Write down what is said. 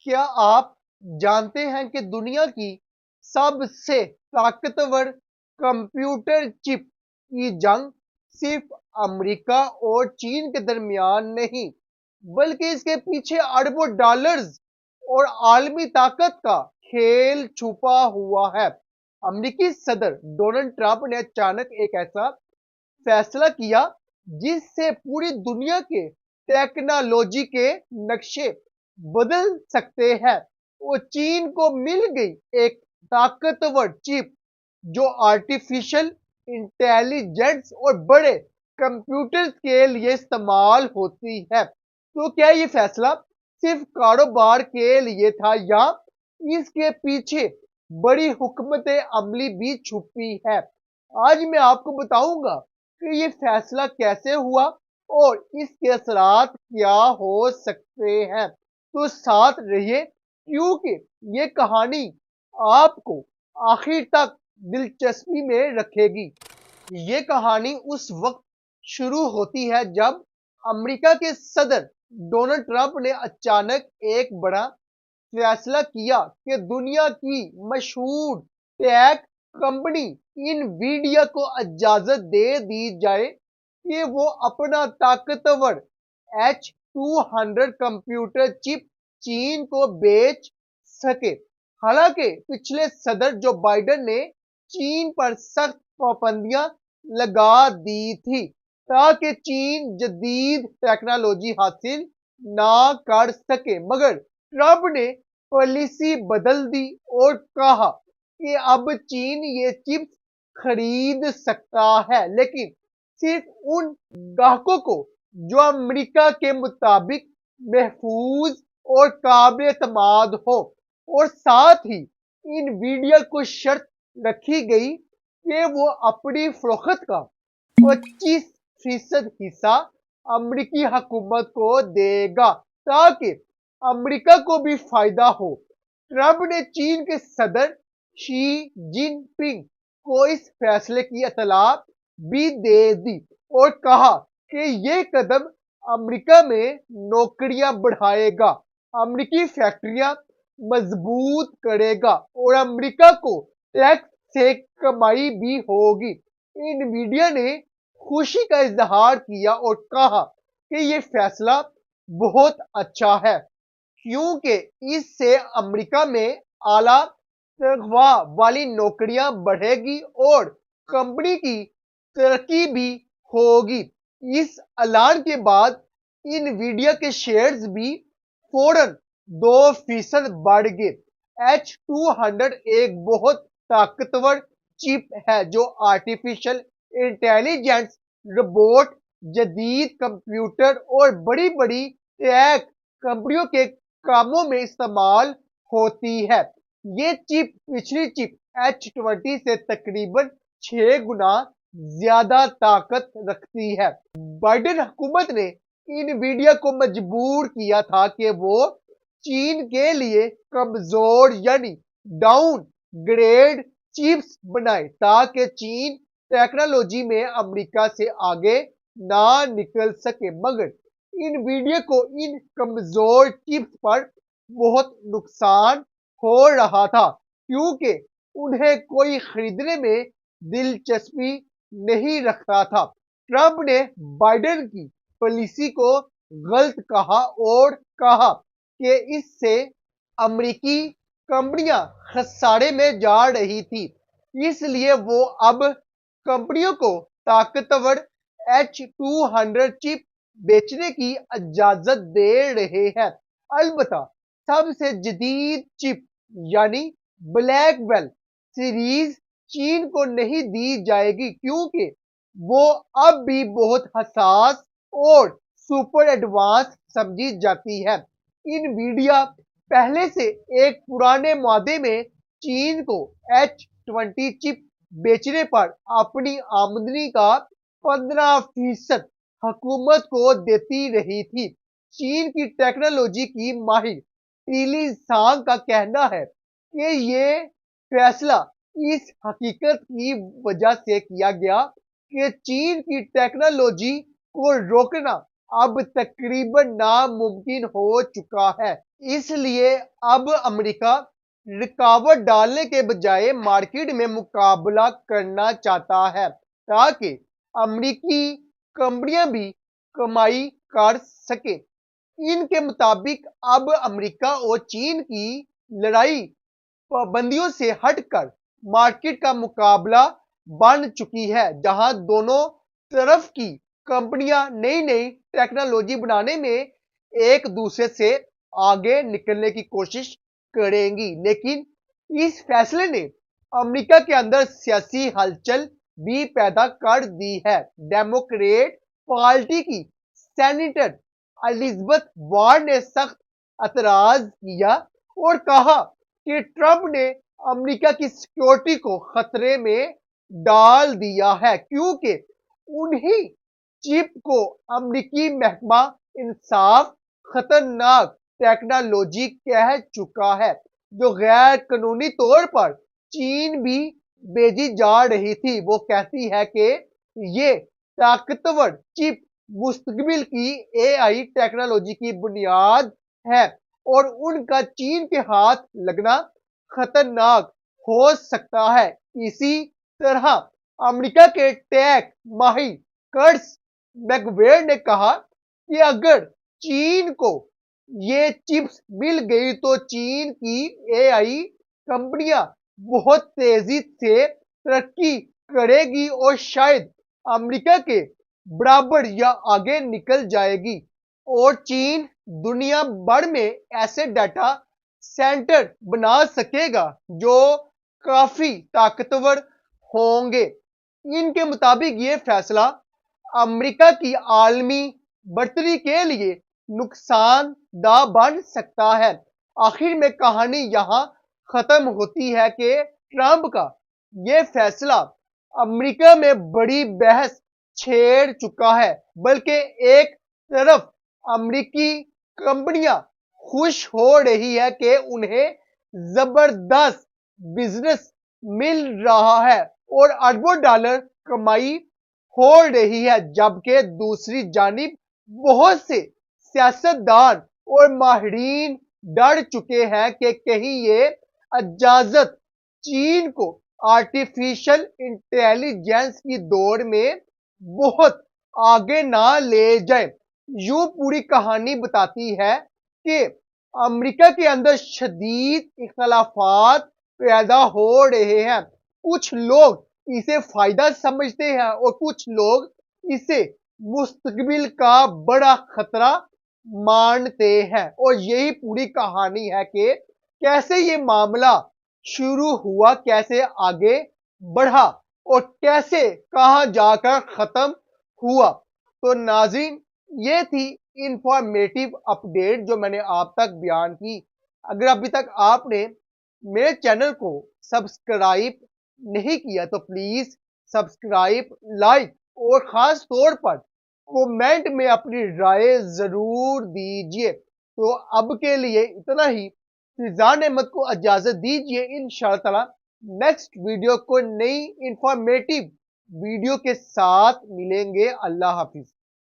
کیا آپ جانتے ہیں کہ دنیا کی سب سے طاقتور کمپیوٹر چپ کی جنگ صرف امریکہ اور چین کے درمیان نہیں بلکہ اس کے پیچھے اربوں ڈالرز اور عالمی طاقت کا کھیل چھپا ہوا ہے۔ امریکی صدر ڈونلڈ ٹرمپ نے اچانک ایک ایسا فیصلہ کیا جس سے پوری دنیا کے ٹیکنالوجی کے نقشے بدل سکتے ہیں۔ وہ چین کو مل گئی ایک طاقتور چپ جو آرٹیفیشل انٹیلیجنس اور بڑے کمپیوٹر کے لیے استعمال ہوتی ہے۔ تو کیا یہ فیصلہ صرف کاروبار کے لیے تھا یا اس کے پیچھے بڑی حکمت عملی بھی چھپی ہے؟ آج میں آپ کو بتاؤں گا کہ یہ فیصلہ کیسے ہوا اور اس کے اثرات کیا ہو سکتے ہیں۔ تو ساتھ رہیے کیونکہ یہ کہانی آپ کو آخر تک دلچسپی میں رکھے گی۔ یہ کہانی اس وقت شروع ہوتی ہے جب امریکہ کے صدر ڈونلڈ ٹرمپ نے اچانک ایک بڑا فیصلہ کیا کہ دنیا کی مشہور ٹیک کمپنی انویڈیا کو اجازت دے دی جائے کہ وہ اپنا طاقتور H200 کمپیوٹر چپ چین کو بیچ سکے۔ حالانکہ پچھلے صدر جو بائیڈن نے چین پر سخت پابندیاں لگا دی تھی تاکہ چین جدید ٹیکنالوجی حاصل نہ کر سکے، مگر ٹرمپ نے پالیسی بدل دی اور کہا کہ اب چین یہ چپس خرید سکتا ہے لیکن صرف ان گاہکوں کو جو امریکہ کے مطابق محفوظ اور قابل اعتماد ہو، اور ساتھ ہی انویڈیا کو شرط رکھی گئی کہ وہ اپنی فروخت کا 25% حصہ امریکی حکومت کو دے گا تاکہ امریکہ کو بھی فائدہ ہو۔ ٹرمپ نے چین کے صدر شی جن پنگ کو اس فیصلے کی اطلاع بھی دے دی اور کہا کہ یہ قدم امریکہ میں نوکریاں بڑھائے گا، امریکی فیکٹریاں مضبوط کرے گا اور امریکہ کو ٹیکس سے کمائی بھی ہوگی۔ انویڈیا نے خوشی کا اظہار کیا اور کہا کہ یہ فیصلہ بہت اچھا ہے کیونکہ اس سے امریکہ میں اعلیٰ تنخواہ والی نوکریاں بڑھے گی اور کمپنی کی ترقی بھی ہوگی۔ اس اعلان کے بعد انویڈیا کے شیئرز بھی فوراً 2% بڑھ گئے۔ H200 ایک بہت طاقتور چپ ہے جو آرٹیفیشل انٹیلیجنس، روبوٹ، جدید کمپیوٹر اور بڑی بڑی ٹیک کمپنیوں کے کاموں میں استعمال ہوتی ہے۔ یہ چپ پچھلی چپ H20 سے تقریباً 6 گنا زیادہ طاقت رکھتی ہے۔ بائیڈن حکومت نے انویڈیا کو مجبور کیا تھا کہ وہ چین کے لیے کمزور یعنی ڈاؤن گریڈ چپس بنائے تاکہ چین ٹیکنالوجی میں امریکہ سے آگے نہ نکل سکے، مگر انویڈیا کو ان کمزور چپس پر بہت نقصان ہو رہا تھا کیونکہ انہیں کوئی خریدنے میں دلچسپی نہیں رکھتا تھا۔ ٹرمپ نے بائیڈن کی پالیسی کو غلط کہا اور کہا کہ اس سے امریکی کمپنیاں خسارے میں جا رہی تھی، اس لیے وہ اب کمپنیوں کو طاقتور H200 چپ بیچنے کی اجازت دے رہے ہیں۔ البتہ سب سے جدید چپ یعنی بلیک بیل سیریز چین کو نہیں دی جائے گی کیونکہ وہ اب بھی بہت حساس اور سپر ایڈوانس سمجھی جاتی ہے۔ انویڈیا پہلے سے ایک پرانے معاہدے میں چین کو H20 چپ بیچنے پر اپنی آمدنی کا 15% حکومت کو دیتی رہی تھی۔ چین کی ٹیکنالوجی کی ماہر ٹیلی سانگ کا کہنا ہے کہ یہ فیصلہ اس حقیقت کی وجہ سے کیا گیا کہ چین کی ٹیکنالوجی کو روکنا اب تقریباً ناممکن ہو چکا ہے۔ اس لیے اب امریکہ رکاوٹ ڈالنے کے بجائے مارکیٹ میں مقابلہ کرنا چاہتا ہے تاکہ امریکی کمپنیاں بھی کمائی کر سکیں۔ ان کے مطابق اب امریکہ اور چین کی لڑائی پابندیوں سے ہٹ کر مارکیٹ کا مقابلہ بن چکی ہے، جہاں دونوں طرف کی کمپنیاں نئی نئی ٹیکنالوجی بنانے میں ایک دوسرے سے آگے نکلنے کی کوشش کریں گی۔ لیکن اس فیصلے نے امریکہ کے اندر سیاسی ہلچل بھی پیدا کر دی ہے۔ ڈیموکریٹ پارٹی کی سینیٹر الزبتھ وارن نے سخت اعتراض کیا اور کہا کہ ٹرمپ نے امریکہ کی سیکیورٹی کو خطرے میں ڈال دیا ہے، کیونکہ انہی چپ کو امریکی محکمہ انصاف خطرناک ٹیکنالوجی کہہ چکا ہے، جو غیر قانونی طور پر چین بھی بھیجی جا رہی تھی۔ وہ کہتی ہے کہ یہ طاقتور چپ مستقبل کی اے آئی ٹیکنالوجی کی بنیاد ہے اور ان کا چین کے ہاتھ لگنا خطرناک ہو سکتا ہے۔ اسی طرح امریکہ کے ٹیک ماہر کرٹس میکویر نے کہا کہ اگر چین کو یہ چپس مل گئی تو چین کی اے آئی کمپنیاں بہت تیزی سے ترقی کرے گی اور شاید امریکہ کے برابر یا آگے نکل جائے گی، اور چین دنیا بھر میں ایسے ڈیٹا سینٹر بنا سکے گا جو کافی طاقتور ہوں گے۔ ان کے مطابق یہ فیصلہ امریکہ کی عالمی برتری کے لیے نقصان دہ بن سکتا ہے۔ آخر میں کہانی یہاں ختم ہوتی ہے کہ ٹرمپ کا یہ فیصلہ امریکہ میں بڑی بحث چھیڑ چکا ہے، بلکہ ایک طرف امریکی کمپنیاں خوش ہو رہی ہے کہ انہیں زبردست بزنس مل رہا ہے اور اربوں ڈالر کمائی ہو رہی ہے، جبکہ دوسری جانب بہت سے سیاستدان اور ماہرین ڈر چکے ہیں کہ کہیں یہ اجازت چین کو آرٹیفیشل انٹیلیجنس کی دوڑ میں بہت آگے نہ لے جائے۔ یوں پوری کہانی بتاتی ہے کہ امریکہ کے اندر شدید اختلافات پیدا ہو رہے ہیں۔ کچھ لوگ اسے فائدہ سمجھتے ہیں اور کچھ لوگ اسے مستقبل کا بڑا خطرہ مانتے ہیں، اور یہی پوری کہانی ہے کہ کیسے یہ معاملہ شروع ہوا، کیسے آگے بڑھا اور کیسے کہاں جا کر ختم ہوا۔ تو ناظرین، یہ تھی انفارمیٹیو اپڈیٹ جو میں نے آپ تک بیان کی۔ اگر ابھی تک آپ نے میرے چینل کو سبسکرائب نہیں کیا تو پلیز سبسکرائب، لائک اور خاص طور پر کومنٹ میں اپنی رائے ضرور دیجیے۔ تو اب کے لیے اتنا ہی، فضان احمد کو اجازت دیجیے۔ انشاءاللہ تعالی نیکسٹ ویڈیو کو نئی انفارمیٹیو ویڈیو کے ساتھ ملیں گے۔ اللہ حافظ۔